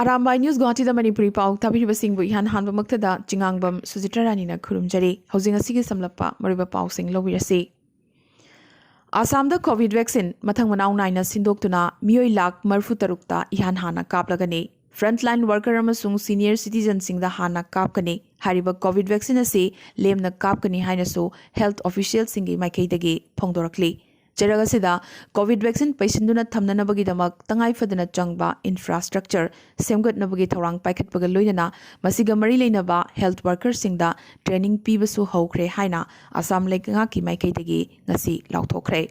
Arambay News Guwahati da Manipuri Pau Tabiriba Singbu Ihan Hanba Maktada Jingangbam Sujitra Ranina Kurumjari Housing Asigi Samlapa Mariba Pau Sing Lowirasi Assam da COVID vaccine Mathang Manau Naina Sindoktuna Mioi Lak Marfu Tarukta Ihan Hana Kaplagani Frontline worker amasung senior citizen sing da Hana Kapkani Hariba COVID vaccine asi Lemna Kapkani Hainasu health official singi Maikaidagi Pongdorakli Jeragasida, COVID vaccine paisinduna thamnanabagi damak tangai fadana changba infrastructure semgat nabagi thorang paikat pagaloina masiga mari leinaba health workers singda training pibasu hokre haina Assam lekanga ki maikaidagi ngasi lauthokre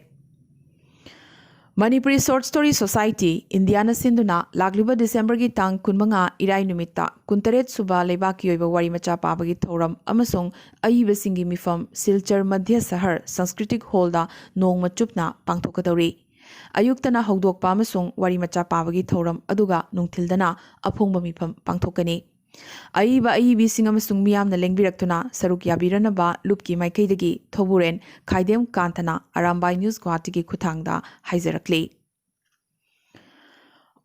Manipuri Short Story Society Indiana Sinduna Lagliba December gi tang kunmanga irai numita kuntaret suba lebaki oiba wari macha pabagi thoram amasung aiba singi mifam Silchar Madhya Sahar Sanskritic Hall da nongma chupna pangthokadori ayuktana hogdokpa amasung wari macha pabagi thoram aduga nungthildana aphongba mifam pangthokani Aiba aibi singamasung miyamna lengbirakthuna saruk yabiranaba lupki maikaidagi thoburen khaidem kantana Arambay News Guwahati gi khuthangda haijarakli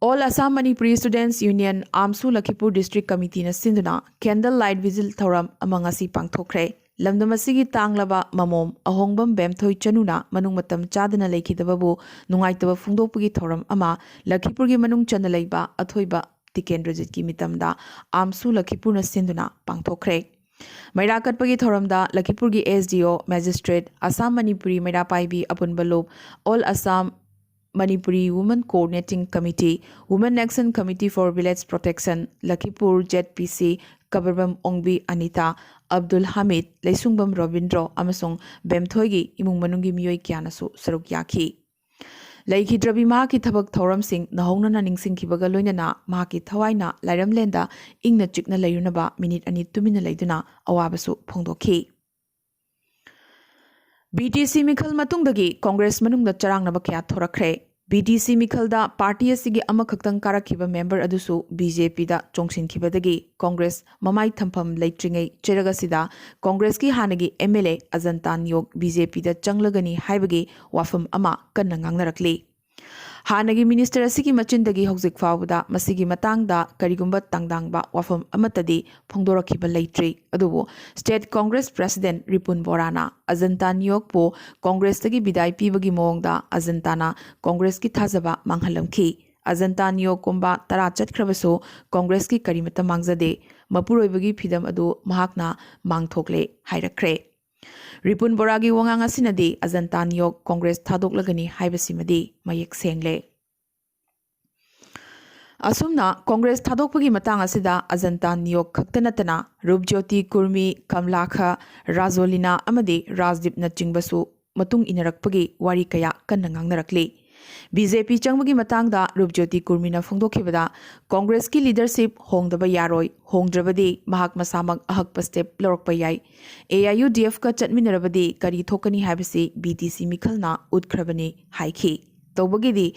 All Assam Manipuri Students Union Amsu Lakhipur District Committee na sinduna candle light vigil thoram amangasi pangthokre lamdamasigi tanglaba mamom ahongbam bemthoi chanuna manung matam chadana leikhidababu nungaitaba phungdokpagi thoram ama Lakhipur gi manung chana leiba athoiba Tikendrajit ki mitamda Amsu Lakhipur na sinduna pangthokre Mairakat pagi thoramda Lakhipur gi SDO Magistrate Assam Manipuri Mairapaibi Apunbalop All Assam Manipuri Women Coordinating Committee Women Action Committee for Village Protection Lakhipur ZPC Kabarbam Ongbi Anita Abdul Hamid Leisungbam Robindro amasung Bemthoigi imung manungi miyoi kyanasu saruk yaki Laikhidrabi mahaki thabak thoram sing nahongna ningsing kibaga loinana mahaki thawaina lairamlenda ingna chikna layunaba minute ani tumina laiduna awabasu phongdokhi BTC Mikhal matungdagi Congress manungda charangnaba kya thorakre BTC Mikhal da party asigi amakhaktang karakhiba member adusu BJP da chongsinkhibadagi Congress mamai thampam leitringai cheragasida Congress ki hanagi MLA Ajanta Nyok BJP da changlagani haibagi wafam ama kanna ngangnarakli Hanagi minister asigi machindagi hojik fawda masigi matangda karigumba tangdangba wafam amatadi phongdorakhiba leitri adubu state congress president Ripun Borana Ajanta Nyok po congress tagi bidai pibagi mongda Ajantana congress ki thajaba manghalamki Ajanta Nyok kumba tara chatkhrabaso congress ki karimata mangjade mapuroibagi phidam adu mahakna mangthokle hairakre Ripun Boragi wangang asinadi Ajanta Nyok Congress thadoklagani haibasimadi mayek sengle Asumna Congress thadokpagi matang asida Ajanta Nyok khaktanatana Rupjyoti Kurmi Kamlakha Rajolina amadi Rajdip na chingbasu matung inarakpagi wari kaya kanna ngangnarakli BJP changmagi matangda Rupjyoti Kurmina phongdokhibada Congress ki leadership hongdaba yaroi hongdrabadi mahak masamak ahakpa step lorokpa yai AIUDF ka chatminarabadi kari thokani haibasi BTC Mikhalna utkrabani haikhi tawbagidi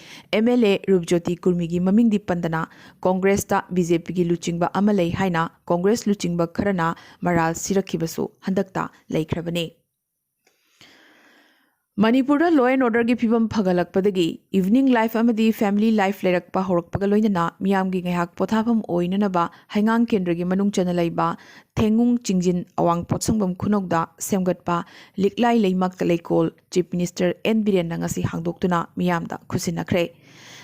MLA Rupjyoti Kurmigi mamingdi pandana Congress ta BJP gi luchingba amalei haina Congress luchingba kharana maral sirakhibasu handakta leikrabani Manipur law and order gi phibam phagalakpadagi evening life amadi family life lerakpa horakpaga loinana miyam gi ngahak pothapam oinanaba haingang kendra gi manung chana laiba thengung chingjin awang potsangbam khunokda semgatpa liklai leimak leikol chief minister N Biren ngasi hangdoktuna miyamda khusinakre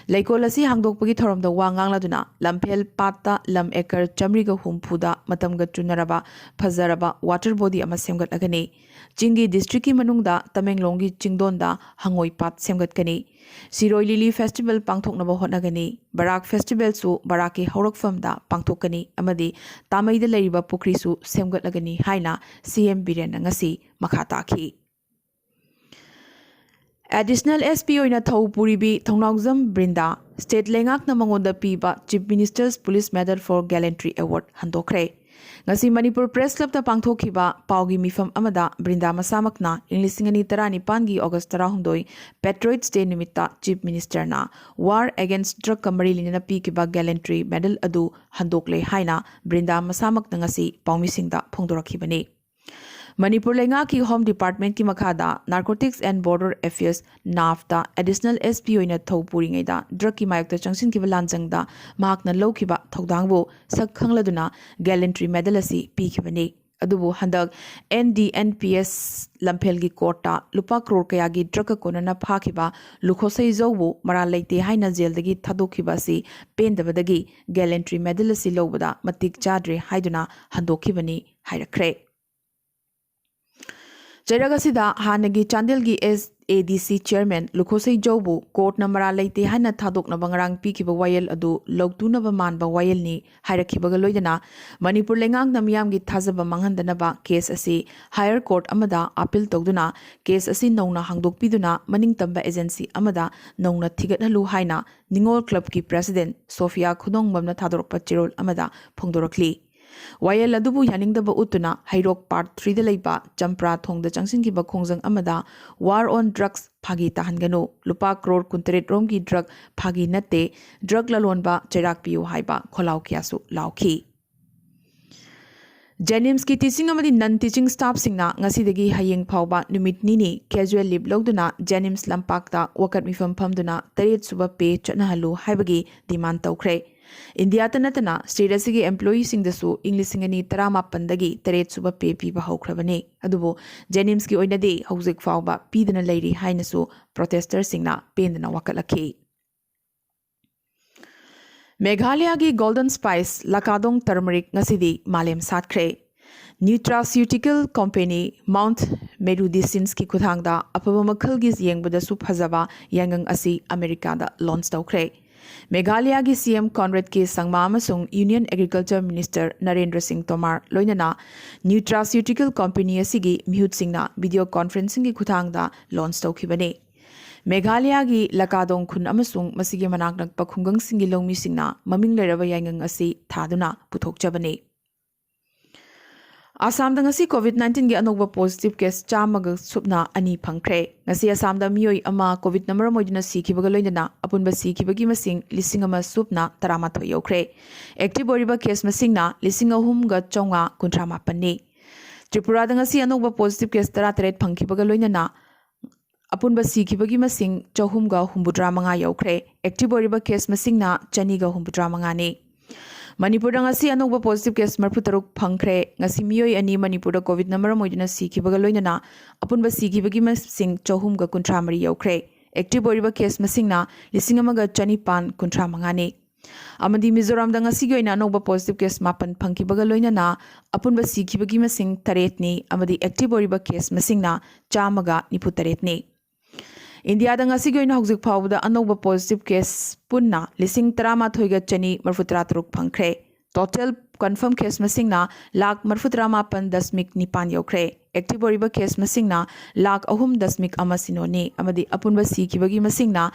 Leikol asi hangdokpagi thoramda wangang laduna lamphel patta lam ekar chamriga humpuda matamga chunaraba phazaraba water body ama semgat agani Chingi district ki manungda Tamenglonggi chingdonda hangoi pat semgatkani Siroi Lily festival pangthoknaba hotnagani Barak festival su baraki haurakfamda pangthokani amadi tamaida leiriba pukri su semgatlagani haina CM Biren ngasi makha takhi Additional SP oina thau puribi thongnaugjam Brinda State Lengak na mangonda piba Chief Minister's Police Medal for Gallantry Award handokre ngasi Manipur Press Club ta pangthokhiba paugi mifam amada Brinda masamakna inglisingani tarani pangi August 12 Patriots Day nimita Chief Minister na War Against Drug Kamari linana pikiba Gallantry Medal adu handokle haina Brinda masamakna ngasi paumisingda phongdorakhibani Manipur Lenga Home Department ki makada Narcotics and Border Affairs NAFTA additional SP oina thau puringeda drug ki mayokta changsin ki lanjangda mahakna lowkiba thodangbo sak khangladuna gallantry medal asi pikibani adubu handak NDNPS lamphelgi kota lupa crore kayagi drug konana phakiba lukhosai zobu mara leite haina jeldagi thadokhiba si pendabadagi gallantry medal asi lobada matik chadre haiduna handokibani hairakre Jairagasida Hanagi Chandelgi SADC Chairman Lukhosai Jobu Court Namara Leite Hana Tadok Nabangarang Pikiba Wayel Adu Logtuna Baman ba Wayel ni Hairakibaga Loidana Manipur Lengang Namyamgi Tazaba Mangandanaba case asi Higher Court Amada Appeal Togduna case asi Nona Hangdok Piduna Maning Tamba Agency Amada Nona Tigat Halu Haina Ningol Club ki President Sophia Khudong Mamna Tadorok Pachirol Amada Pongdorokli Wayel adubu yaningdaba utuna Hairok Part 3 da leiba Champra thongda changsingiba khongjang amada War on Drugs phagi tahangano lupa crore kuntaret romgi drug phagi natte drug lalonba chairak piu haiba kholau kyasu lauki Jenims ki teaching amadi non teaching staff singna ngasidagi hayeng phawba numit nini casual leave logduna Jenims lampakta wakat mifam phamduna taret suba pe chanahalu haibagi demand tawkhre India tanatana state asigi employees singdasu English singani tarama pandagi taret suba pe piba haukrabane adubo Jenims ki oinade hauzik fawba pidana leiri hainasu protesters singna pendana wakalaki Meghalaya gi Golden Spice Lakadong Turmeric ngasidi malem satkre Nutraceutical Company Mount Medudicines ki kuthangda apaba makhal gi yengbada su phajaba yangang asi America da launch tawkre Meghalaya gi CM Conrad K Sangma amasung Union Agriculture Minister Narendra Singh Tomar loinana Nutraceutical Company asigi mihut singna video conferencing ki kuthangda launch tawkhibane Meghalaya gi Lakadong khun amasung masigi manak nakpa khungang singi longmi singna maming leraba yangang asi thaduna puthokchabane Assam ngasi COVID-19 gi anogba positive case chamaga supna ani phangkhre ngasi Assam da miyoi ama COVID number moidina sikhibaga loinana apunba sikhibagi masing lisingama supna tarama thoi yokre active oriba case masingna lisingahum ga chonga kuntrama panni Tripura da ngasi anogba positive case taratret phangkhibaga loinana Apunba sikhibagi masing chahumga humbudra manga yokre active oriba case masingna chaniga humbudra manga ne Manipur ngasi anogba positive case marputaruk phangkhre ngasi miyoi ani Manipur da COVID number moidina sikhibaga loinana apunba sikhibagi masing chahumga kuntramari yokre active oriba case masingna lisingamaga chanipan kuntra manga ne Amadi Mizoram da ngasi gi oina anogba positive case mapan phangkibaga loinana apunba sikhibagi masing taret ni amadi active oriba case masingna chamaga niputaret ne India da ngasi gi oina hauzik phawda anogba positive case punna lising tarama thoiga chani marfutra truk phangkhre total confirm case masingna lakh marfutra mapan dasmik nipan yokre active oriba case masingna lakh ahum dasmik amasinone amadi apunba sikhibagi masingna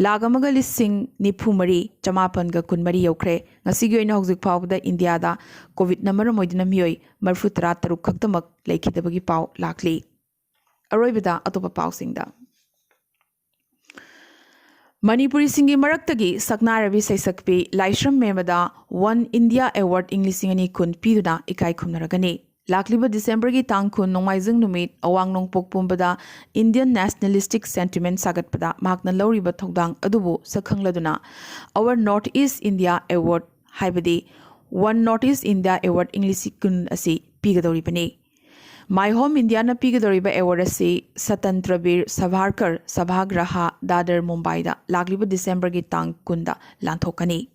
lakh amaga lising nifumari chamapan ga kunmari yokre ngasi gi oina hauzik phawda India da covid number moidina miyoi marfutra taruk khaktamak lekhidabagi paw lakli aroibada atopa paw singda Manipuri singi maraktagi saknarabi saisakpi Laishram Memada One India Award English singani kun piduna ikai khumnaragani Lakliba December gi tang kun nongmaijing numit awang nong pokpumbada Indian nationalistic sentiment sagatpada mahakna lawriba thogdang adubu sakhangladuna Our North East India Award haibadi One North East India Award English kun asi pigadoribani My Home India na pigadoriba award asi Satantrabir Savarkar Sabhagraha Dadar Mumbai da lagliba December gi tang kunda lanthokani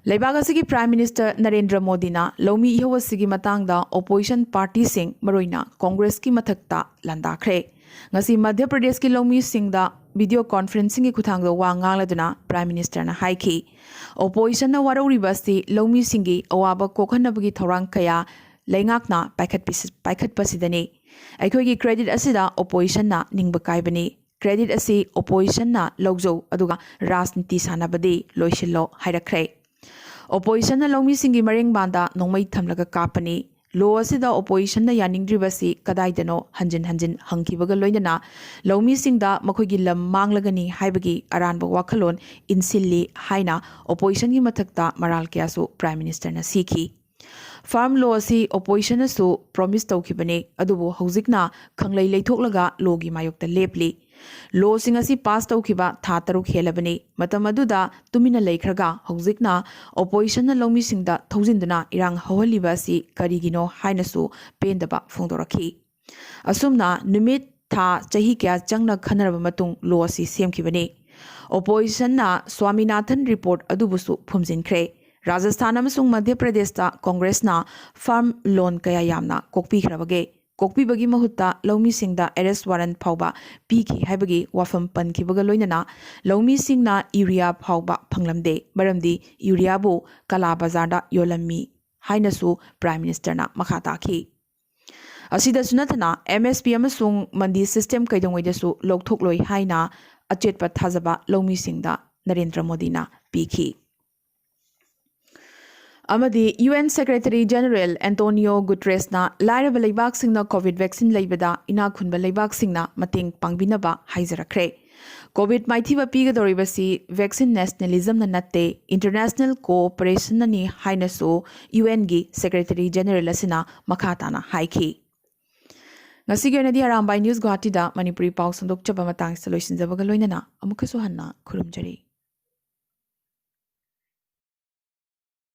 Leibagasi gi Prime Minister Narendra Modi na lomi ihawasigi matangda opposition party sing maroina Congress ki mathakta landakhre ngasi Madhya Pradesh ki lomi singda video conferencing ki kuthangda wa ngangladuna Prime Minister na haiki opposition na waroriba si lomi singi awaba kokhanabagi thorang kaya Laingakna Paikat Pasidani. Aikogi credit asida opposition na ningba kaibani. Credit asi opposition na logzo aduga rasniti sanabadi loishilo hairakre. Opposition na longmi singi maring banda nongmai thamlaga kapani. Lo asida opposition na yaningdribasi kadaidano hanjin hangkibaga loinana longmi singda makogi lam manglagani haibagi aranba wakhalon insilli haina opposition gi mathakta maral kyasu Prime Minister na sikhi. Farm ꯂꯣ ꯑꯁꯤ ꯑꯣꯄꯣꯖꯤꯁꯟꯅꯁꯨ promise ꯇꯧꯈꯤꯕꯅꯤ ꯑꯗꯨꯕꯨ ꯍꯧꯖꯤꯛꯅ ꯈꯪꯂꯩ ꯂꯩꯊꯣꯛꯂꯒ ꯂꯣꯒꯤ ꯃꯥꯌꯣꯛꯇ ꯂꯦꯞꯂꯤ ꯂꯣꯁꯤꯡ ꯑꯁꯤ pass ꯇꯧꯈꯤꯕ ꯊꯥ 6 ꯍꯦꯜꯂꯕꯅꯤ ꯃꯇꯝ ꯑꯗꯨꯗ ꯇꯨꯃꯤꯟꯅ ꯂꯩꯈ꯭ꯔꯒ ꯍꯧꯖꯤꯛꯅ ꯑꯣꯄꯣꯖꯤꯁꯟꯅ ꯂꯧꯃꯤꯁꯤꯡꯗ ꯊꯧꯖꯤꯟꯗꯨꯅ ꯏꯔꯥꯡ ꯍꯧꯍꯜꯂꯤꯕ ꯑꯁꯤ ꯀꯔꯤꯒꯤꯅꯣ ꯍꯥꯏꯅꯁꯨ ꯄꯦꯟꯗꯕ ꯐꯣꯡꯗꯣꯔꯛꯈꯤ ꯑꯁꯨꯝꯅ ꯅꯨꯃꯤꯠ ꯊꯥ ꯆꯍꯤ ꯀꯌꯥ ꯆꯪꯅ ꯈꯟꯅꯔꯕ ꯃꯇꯨꯡ ꯂꯣ ꯑꯁꯤ ꯁꯦꯝꯈꯤꯕꯅꯤ ꯑꯣꯄꯣꯖꯤꯁꯟꯅ ꯁ꯭ꯋꯥꯃꯤꯅꯥꯊꯟ ꯔꯤꯄꯣꯔꯠ ꯑꯗꯨꯕꯨꯁꯨ ꯐꯨꯝꯖꯤꯟꯈ꯭ꯔꯦ ꯔꯥꯖꯁꯊꯥꯟ ꯑꯃꯁꯨꯡ ꯃꯙ꯭ꯌ ꯄ꯭ꯔꯗꯦꯁꯇ ꯀꯣꯡꯒ꯭ꯔꯦꯁꯅ ꯐꯥꯔꯝ ꯂꯣꯟ ꯀꯌꯥ ꯌꯥꯝꯅ ꯀꯣꯛꯄꯤꯈ꯭ꯔꯕꯒꯦ ꯀꯣꯛꯄꯤꯕꯒꯤ ꯃꯍꯨꯠꯇ ꯂꯧꯃꯤꯁꯤꯡꯗ ꯑꯦꯔꯦꯁ ꯋꯥꯔꯟ ꯐꯥꯎꯕ ꯄꯤꯈꯤ ꯍꯥꯏꯕꯒꯤ ꯋꯥꯐꯝ ꯄꯟꯈꯤꯕꯒ ꯂꯣꯏꯅꯅ ꯂꯧꯃꯤꯁꯤꯡꯅ ꯌꯨꯔꯤꯌꯥ ꯐꯥꯎꯕ ꯐꯪꯂꯝꯗꯦ ꯃꯔꯝꯗꯤ ꯌꯨꯔꯤꯌꯥꯕꯨ ꯀꯂꯥ ꯕꯖꯥꯔꯗ ꯌꯣꯜꯂꯝꯃꯤ ꯍꯥꯏꯅꯁꯨ ꯄ꯭ꯔꯥꯏꯝ ꯃꯤꯅꯤꯁꯇꯔꯅ ꯃꯈꯥ ꯇꯥꯈꯤ ꯑꯁꯤꯗꯁꯨ ꯅꯠꯇꯅ MSP ꯑꯃꯁꯨꯡ ꯃꯟꯗꯤ ꯁꯤꯁꯇꯦꯝ ꯀꯩꯗꯧꯉꯩꯗꯁꯨ ꯂꯧꯊꯣꯛꯂꯣꯏ ꯍꯥꯏꯅ ꯑꯆꯦꯠꯄ ꯊꯥꯖꯕ ꯂꯧꯃꯤꯁꯤꯡꯗ ꯅꯔꯦꯟꯗ꯭ꯔ ꯃꯣꯗꯤꯅ ꯄꯤꯈꯤ ꯑꯃꯗꯤ UN ꯁꯦꯀ꯭ꯔꯦꯇꯔꯤ ꯖꯦꯅꯔꯦꯜ ꯑꯦꯟꯇꯣꯅꯤꯑꯣ ꯒꯨꯇ꯭ꯔꯦꯁꯅ ꯂꯥꯏꯔꯕ ꯂꯩꯕꯥꯛꯁꯤꯡꯅ ꯀꯣꯚꯤꯗ ꯚꯦꯛꯁꯤꯟ ꯂꯩꯕꯗ ꯏꯅꯥꯛ ꯈꯨꯟꯕ ꯂꯩꯕꯥꯛꯁꯤꯡꯅ ꯃꯇꯦꯡ ꯄꯥꯡꯕꯤꯅꯕ ꯍꯥꯏꯖꯔꯛꯈ꯭ꯔꯦ ꯀꯣꯚꯤꯗ ꯃꯥꯏꯊꯤꯕ ꯄꯤꯒꯗꯧꯔꯤꯕꯁꯤ ꯚꯦꯛꯁꯤꯟ ꯅꯦꯁꯅꯦꯂꯤꯖꯝꯅ ꯅꯠꯇꯦ ꯏꯟꯇꯔꯅꯦꯁꯅꯦꯜ ꯀꯣꯑꯣꯄꯔꯦꯁꯟꯅꯅꯤ ꯍꯥꯏꯅꯁꯨ UNꯒꯤ ꯁꯦꯀ꯭ꯔꯦꯇꯔꯤ ꯖꯦꯅꯔꯦꯜ ꯑꯁꯤꯅ ꯃꯈꯥ ꯇꯥꯅ ꯍꯥꯏꯈꯤ ꯉꯁꯤꯒꯤ ꯑꯣꯏꯅꯗꯤ ꯑꯔꯥꯝꯕꯥꯏ ꯅ꯭ꯌꯨꯁ ꯒꯨꯋꯥꯍꯥꯇꯤꯗ ꯃꯅꯤꯄꯨꯔꯤ ꯄꯥꯎ ꯁꯟꯗꯣꯛꯆꯕ ꯃꯇꯥꯡꯁꯤꯗ ꯂꯣꯏꯁꯤꯟꯖꯕꯒ ꯂꯣꯏꯅꯅ ꯑꯃꯨꯛꯀꯁꯨ ꯍꯟꯅ ꯈꯨꯔꯨꯝꯖꯔꯤ